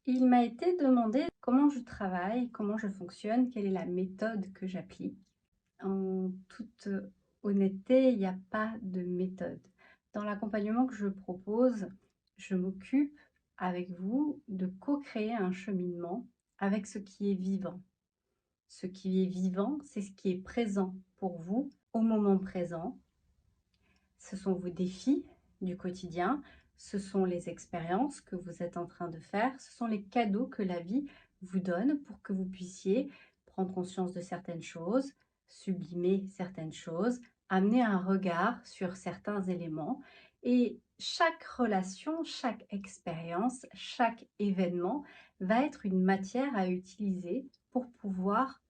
Il m'a été demandé comment je travaille, comment je fonctionne, quelle est la méthode que j'applique. En toute honnêteté, il n'y a pas de méthode. Dans l'accompagnement que je propose, je m'occupe avec vous de co-créer un cheminement avec ce qui est vivant. Ce qui est vivant, c'est ce qui est présent pour vous au moment présent. Ce sont vos défis du quotidien, ce sont les expériences que vous êtes en train de faire, ce sont les cadeaux que la vie vous donne pour que vous puissiez prendre conscience de certaines choses, sublimer certaines choses, amener un regard sur certains éléments. Et chaque relation, chaque expérience, chaque événement va être une matière à utiliser pour pouvoir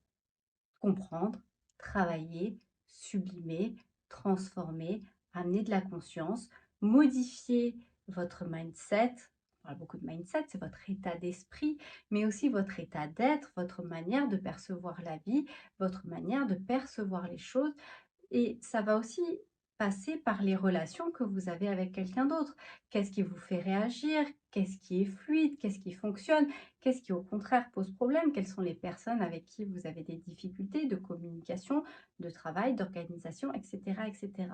comprendre, travailler, sublimer, transformer, amener de la conscience, modifier votre mindset. On parle beaucoup de mindset, c'est votre état d'esprit, mais aussi votre état d'être, votre manière de percevoir la vie, votre manière de percevoir les choses. Et ça va aussi passer par les relations que vous avez avec quelqu'un d'autre. Qu'est-ce qui vous fait réagir? Qu'est-ce qui est fluide? Qu'est-ce qui fonctionne? Qu'est-ce qui au contraire pose problème? Quelles sont les personnes avec qui vous avez des difficultés de communication, de travail, d'organisation, etc., etc.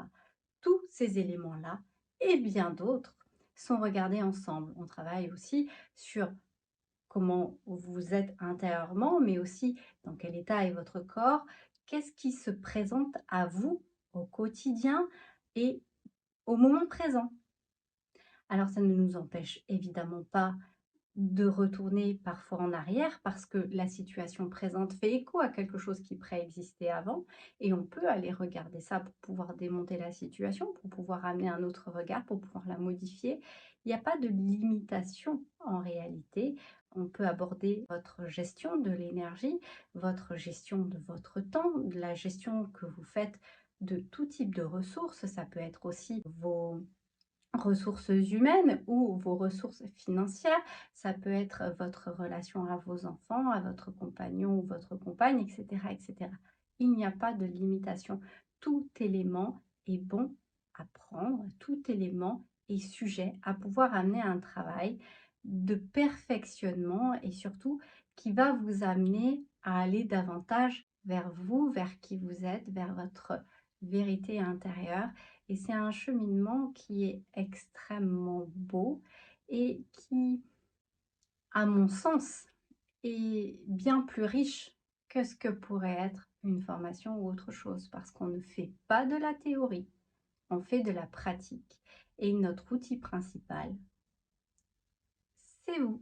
Tous ces éléments-là et bien d'autres sont regardés ensemble. On travaille aussi sur comment vous êtes intérieurement, mais aussi dans quel état est votre corps, qu'est-ce qui se présente à vous au quotidien et au moment présent. Alors ça ne nous empêche évidemment pas de retourner parfois en arrière parce que la situation présente fait écho à quelque chose qui préexistait avant et on peut aller regarder ça pour pouvoir démonter la situation, pour pouvoir amener un autre regard, pour pouvoir la modifier. Il n'y a pas de limitation en réalité. On peut aborder votre gestion de l'énergie, votre gestion de votre temps, de la gestion que vous faites de tout type de ressources. Ça peut être aussi vos ressources humaines ou vos ressources financières, ça peut être votre relation à vos enfants, à votre compagnon ou votre compagne, etc., etc. Il n'y a pas de limitation. Tout élément est bon à prendre, tout élément est sujet à pouvoir amener un travail de perfectionnement et surtout qui va vous amener à aller davantage vers vous, vers qui vous êtes, vers votre vérité intérieure. Et c'est un cheminement qui est extrêmement beau et qui, à mon sens, est bien plus riche que ce que pourrait être une formation ou autre chose, parce qu'on ne fait pas de la théorie, on fait de la pratique. Et notre outil principal, c'est vous.